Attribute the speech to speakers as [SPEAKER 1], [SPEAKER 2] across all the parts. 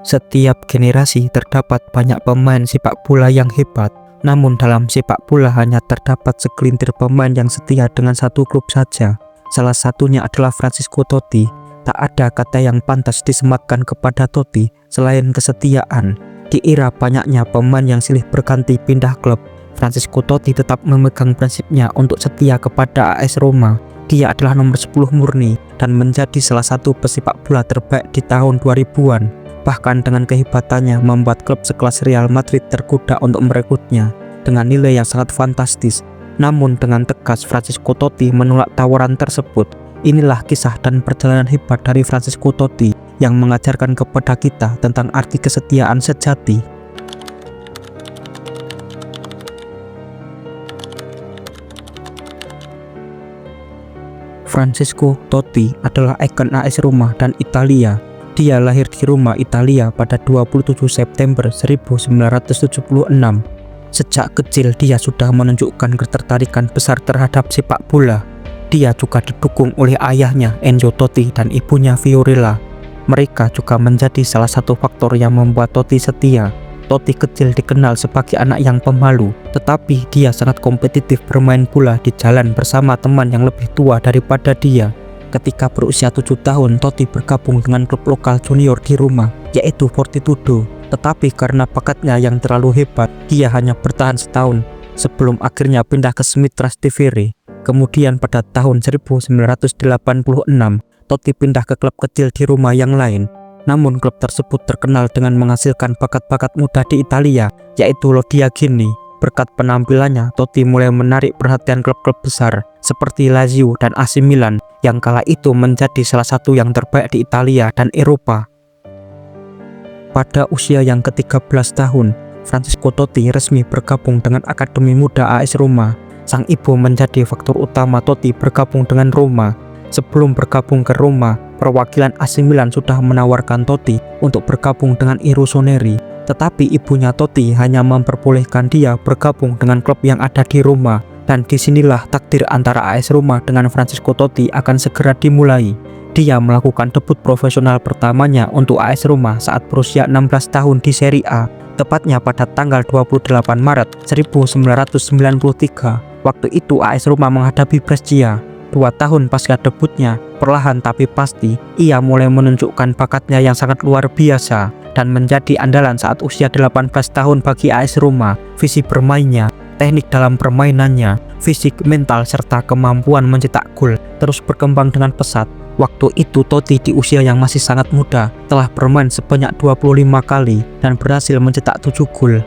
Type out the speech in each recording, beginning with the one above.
[SPEAKER 1] Setiap generasi terdapat banyak pemain sepak bola yang hebat, namun dalam sepak bola hanya terdapat segelintir pemain yang setia dengan satu klub saja. Salah satunya adalah Francisco Totti. Tak ada kata yang pantas disematkan kepada Totti selain kesetiaan. Di era banyaknya pemain yang silih berganti pindah klub, Francisco Totti tetap memegang prinsipnya untuk setia kepada AS Roma. Dia adalah nomor 10 murni dan menjadi salah satu pesepak bola terbaik di tahun 2000-an. Bahkan dengan kehebatannya membuat klub sekelas Real Madrid tergoda untuk merekrutnya dengan nilai yang sangat fantastis. Namun dengan tegas Francisco Totti menolak tawaran tersebut. Inilah kisah dan perjalanan hebat dari Francisco Totti yang mengajarkan kepada kita tentang arti kesetiaan sejati. Francisco Totti adalah ikon AS Roma dan Italia. Dia lahir di Roma, Italia pada 27 September 1976. Sejak kecil dia sudah menunjukkan ketertarikan besar terhadap sepak bola. Dia juga didukung oleh ayahnya Enzo Totti dan ibunya Fiorella. Mereka juga menjadi salah satu faktor yang membuat Totti setia. Totti kecil dikenal sebagai anak yang pemalu, tetapi dia sangat kompetitif bermain bola di jalan bersama teman yang lebih tua daripada dia. Ketika berusia 7 tahun, Totti bergabung dengan klub lokal junior di Roma, yaitu Fortitudo. Tetapi karena bakatnya yang terlalu hebat, dia hanya bertahan setahun sebelum akhirnya pindah ke Smithras Tivere. Kemudian pada tahun 1986, Totti pindah ke klub kecil di Roma yang lain. Namun klub tersebut terkenal dengan menghasilkan bakat-bakat muda di Italia, yaitu Lodiagini. Berkat penampilannya, Totti mulai menarik perhatian klub-klub besar seperti Lazio dan AC Milan yang kala itu menjadi salah satu yang terbaik di Italia dan Eropa. Pada usia yang ke-13 tahun, Francisco Totti resmi bergabung dengan Akademi Muda AS Roma. Sang ibu menjadi faktor utama Totti bergabung dengan Roma. Sebelum bergabung ke Roma, perwakilan AC Milan sudah menawarkan Totti untuk bergabung dengan I Rossoneri. Tetapi ibunya Totti hanya memperbolehkan dia bergabung dengan klub yang ada di Roma. Dan disinilah takdir antara AS Roma dengan Francisco Totti akan segera dimulai. Dia melakukan debut profesional pertamanya untuk AS Roma saat berusia 16 tahun di Serie A, tepatnya pada tanggal 28 Maret 1993. Waktu itu AS Roma menghadapi Brescia. 2 tahun pasca debutnya, perlahan tapi pasti, ia mulai menunjukkan bakatnya yang sangat luar biasa dan menjadi andalan saat usia 18 tahun bagi AS Roma. Visi bermainnya, teknik dalam permainannya, fisik, mental, serta kemampuan mencetak gol terus berkembang dengan pesat. Waktu itu Totti di usia yang masih sangat muda telah bermain sebanyak 25 kali dan berhasil mencetak 7 gol.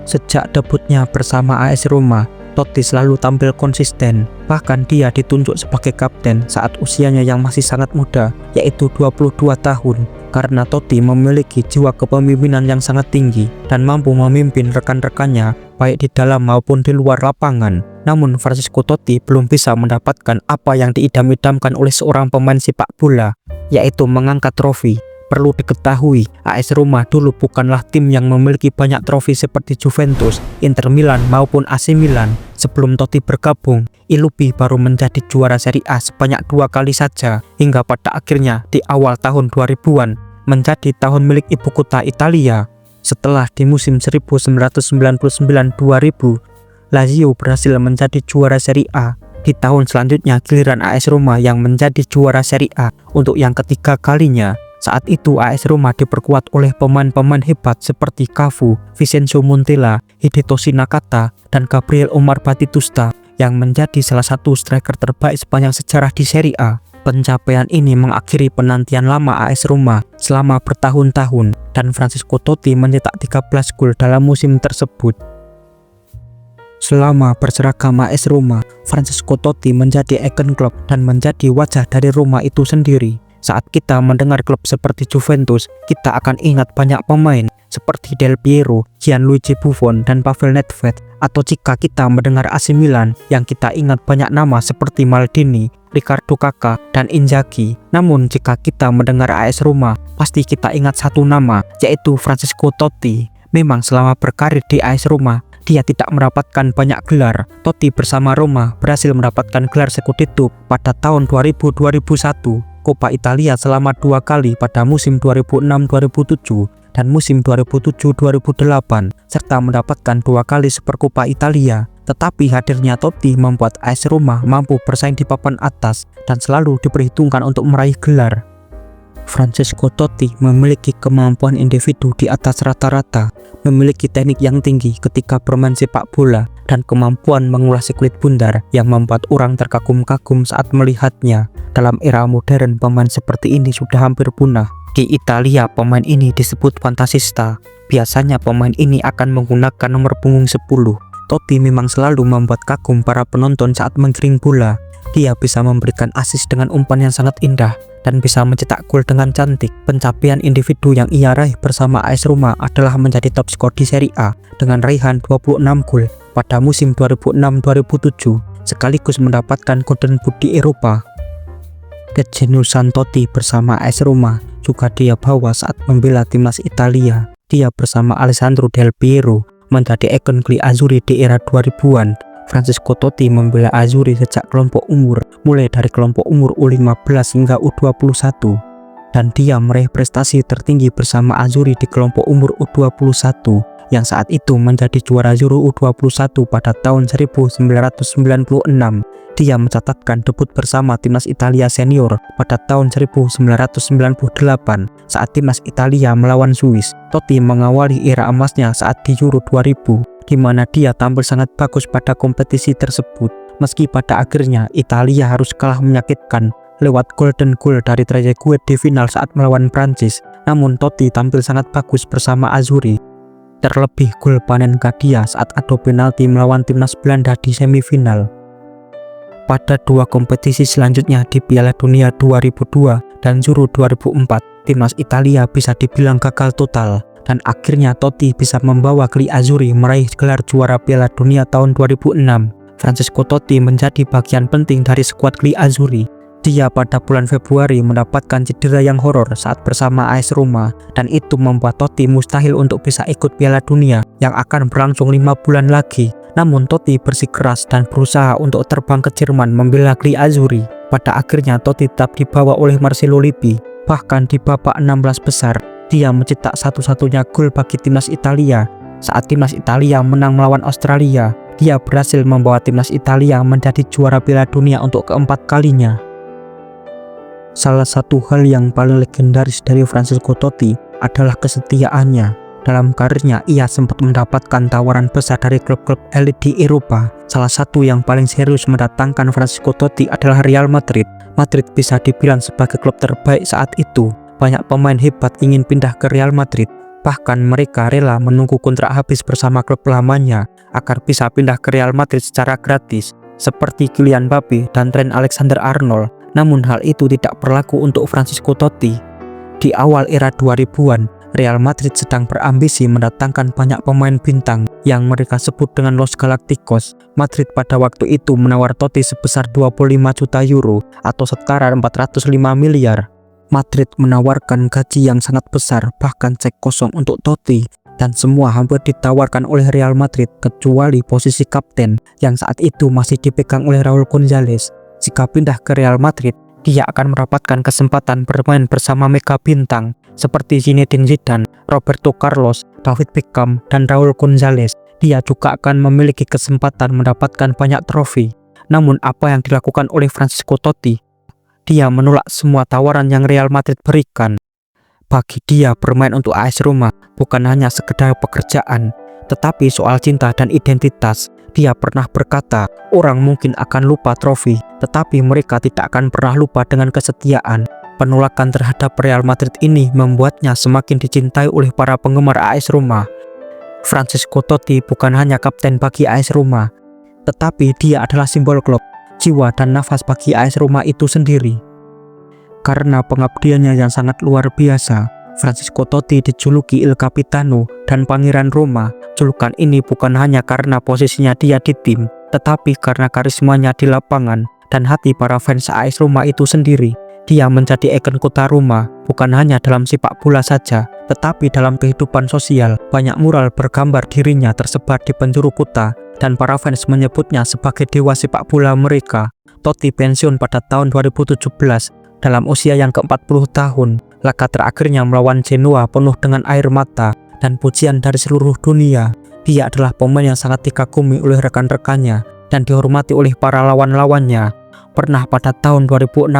[SPEAKER 1] Sejak debutnya bersama AS Roma, Totti selalu tampil konsisten. Bahkan dia ditunjuk sebagai kapten saat usianya yang masih sangat muda, yaitu 22 tahun. Karena Totti memiliki jiwa kepemimpinan yang sangat tinggi dan mampu memimpin rekan-rekannya baik di dalam maupun di luar lapangan. Namun Francisco Totti belum bisa mendapatkan apa yang diidam-idamkan oleh seorang pemain sepak bola, yaitu mengangkat trofi. Perlu diketahui, AS Roma dulu bukanlah tim yang memiliki banyak trofi seperti Juventus, Inter Milan maupun AC Milan. Sebelum Totti bergabung, Ilupi baru menjadi juara Serie A sebanyak 2 kali saja, hingga pada akhirnya di awal tahun 2000-an menjadi tahun milik ibu kota Italia. Setelah di musim 1999-2000, Lazio berhasil menjadi juara Serie A. Di tahun selanjutnya giliran AS Roma yang menjadi juara Serie A untuk yang ketiga kalinya. Saat itu AS Roma diperkuat oleh pemain-pemain hebat seperti Cafu, Vincenzo Montella, Hidetoshi Nakata, dan Gabriel Omar Batistuta yang menjadi salah satu striker terbaik sepanjang sejarah di Serie A. Pencapaian ini mengakhiri penantian lama AS Roma selama bertahun-tahun dan Francisco Totti mencetak 13 gol dalam musim tersebut. Selama berseragam AS Roma, Francisco Totti menjadi ikon klub dan menjadi wajah dari Roma itu sendiri. Saat kita mendengar klub seperti Juventus, kita akan ingat banyak pemain seperti Del Piero, Gianluigi Buffon, dan Pavel Nedved. Atau jika kita mendengar AC Milan, yang kita ingat banyak nama seperti Maldini, Ricardo Kakà, dan Inzaghi. Namun jika kita mendengar AS Roma, pasti kita ingat satu nama, yaitu Francisco Totti. Memang selama berkarir di AS Roma, dia tidak mendapatkan banyak gelar. Totti bersama Roma berhasil mendapatkan gelar Scudetto pada tahun 2000-2001. Coppa Italia selama 2 kali pada musim 2006-2007 dan musim 2007-2008 serta mendapatkan 2 kali Supercoppa Italia. Tetapi hadirnya Totti membuat AS Roma mampu bersaing di papan atas dan selalu diperhitungkan untuk meraih gelar. Francesco Totti memiliki kemampuan individu di atas rata-rata, memiliki teknik yang tinggi ketika bermain sepak bola, dan kemampuan mengulasi kulit bundar yang membuat orang terkagum-kagum saat melihatnya. Dalam era modern, pemain seperti ini sudah hampir punah. Di Italia, pemain ini disebut fantasista. Biasanya pemain ini akan menggunakan nomor punggung 10. Totti memang selalu membuat kagum para penonton saat menggiring bola. Dia bisa memberikan assist dengan umpan yang sangat indah dan bisa mencetak gol dengan cantik. Pencapaian individu yang ia raih bersama AS Roma adalah menjadi top skor di Serie A dengan raihan 26 gol pada musim 2006-2007, sekaligus mendapatkan Golden Boot di Eropa. Kejeniusan Totti bersama AS Roma juga dia bawa saat membela timnas Italia. Dia bersama Alessandro Del Piero menjadi ikon Gli Azzurri di era 2000-an. Francesco Totti membela Azzurri sejak kelompok umur, mulai dari kelompok umur U15 hingga U21. Dan dia meraih prestasi tertinggi bersama Azzurri di kelompok umur U21, yang saat itu menjadi juara Euro U21 pada tahun 1996. Dia mencatatkan debut bersama timnas Italia senior pada tahun 1998 saat timnas Italia melawan Swiss. Totti mengawali era emasnya saat di Euro 2000, di mana dia tampil sangat bagus pada kompetisi tersebut. Meski pada akhirnya Italia harus kalah menyakitkan lewat golden goal dari Trezeguet di final saat melawan Prancis, namun Totti tampil sangat bagus bersama Azzurri. Terlebih gol panen dia saat adu penalti melawan timnas Belanda di semifinal. Pada 2 kompetisi selanjutnya di Piala Dunia 2002 dan Euro 2004, timnas Italia bisa dibilang gagal total. Dan akhirnya Totti bisa membawa Gli Azzurri meraih gelar juara Piala Dunia tahun 2006. Francesco Totti menjadi bagian penting dari skuad Gli Azzurri. Dia pada bulan Februari mendapatkan cedera yang horor saat bersama AS Roma, dan itu membuat Totti mustahil untuk bisa ikut Piala Dunia yang akan berlangsung 5 bulan lagi. Namun Totti bersikeras dan berusaha untuk terbang ke Jerman membela Gli Azzurri. Pada akhirnya Totti tetap dibawa oleh Marcello Lippi. Bahkan di babak 16 besar, dia mencetak satu-satunya gol bagi timnas Italia. Saat timnas Italia menang melawan Australia, dia berhasil membawa timnas Italia menjadi juara Piala Dunia untuk keempat kalinya. Salah satu hal yang paling legendaris dari Francesco Totti adalah kesetiaannya. Dalam karirnya, ia sempat mendapatkan tawaran besar dari klub-klub elit di Eropa. Salah satu yang paling serius mendatangkan Francesco Totti adalah Real Madrid. Madrid bisa dibilang sebagai klub terbaik saat itu. Banyak pemain hebat ingin pindah ke Real Madrid. Bahkan mereka rela menunggu kontrak habis bersama klub lamanya agar bisa pindah ke Real Madrid secara gratis, seperti Kylian Mbappe dan Trent Alexander-Arnold. Namun hal itu tidak berlaku untuk Francesco Totti. Di awal era 2000-an, Real Madrid sedang berambisi mendatangkan banyak pemain bintang yang mereka sebut dengan Los Galacticos. Madrid pada waktu itu menawar Totti sebesar 25 juta euro atau setara 405 miliar. Madrid menawarkan gaji yang sangat besar, bahkan cek kosong untuk Totti, dan semua hampir ditawarkan oleh Real Madrid kecuali posisi kapten yang saat itu masih dipegang oleh Raul González. Jika pindah ke Real Madrid, dia akan mendapatkan kesempatan bermain bersama mega bintang seperti Zinedine Zidane, Roberto Carlos, David Beckham, dan Raul González. Dia juga akan memiliki kesempatan mendapatkan banyak trofi. Namun apa yang dilakukan oleh Francesco Totti? Dia menolak semua tawaran yang Real Madrid berikan. Bagi dia, bermain untuk AS Roma bukan hanya sekedar pekerjaan, tetapi soal cinta dan identitas. Dia pernah berkata, orang mungkin akan lupa trofi, tetapi mereka tidak akan pernah lupa dengan kesetiaan. Penolakan terhadap Real Madrid ini membuatnya semakin dicintai oleh para penggemar AS Roma. Francesco Totti bukan hanya kapten bagi AS Roma, tetapi dia adalah simbol klub, jiwa dan nafas bagi AS Roma itu sendiri. Karena pengabdiannya yang sangat luar biasa, Francesco Totti dijuluki Il Capitano dan Pangeran Roma. Julukan ini bukan hanya karena posisinya dia di tim, tetapi karena karismanya di lapangan dan hati para fans AS Roma itu sendiri. Dia menjadi ikon kota Roma, bukan hanya dalam sepak bola saja, tetapi dalam kehidupan sosial. Banyak mural bergambar dirinya tersebar di penjuru kota, dan para fans menyebutnya sebagai dewa sepak bola mereka. Totti pensiun pada tahun 2017 Dalam usia yang ke-40 tahun, laga terakhirnya melawan Genoa penuh dengan air mata dan pujian dari seluruh dunia. Dia adalah pemain yang sangat dikagumi oleh rekan-rekannya dan dihormati oleh para lawan-lawannya. Pernah pada tahun 2016,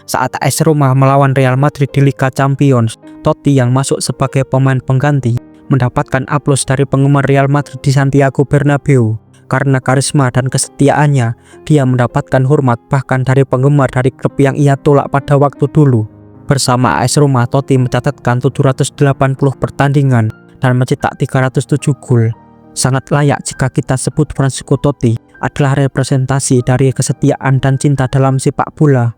[SPEAKER 1] saat AS Roma melawan Real Madrid di Liga Champions, Totti yang masuk sebagai pemain pengganti mendapatkan aplaus dari penggemar Real Madrid di Santiago Bernabeu. Karena karisma dan kesetiaannya, dia mendapatkan hormat bahkan dari penggemar dari klub yang ia tolak pada waktu dulu. Bersama AS Roma, Totti mencatatkan 780 pertandingan dan mencetak 307 gol. Sangat layak jika kita sebut Francesco Totti adalah representasi dari kesetiaan dan cinta dalam sepak bola.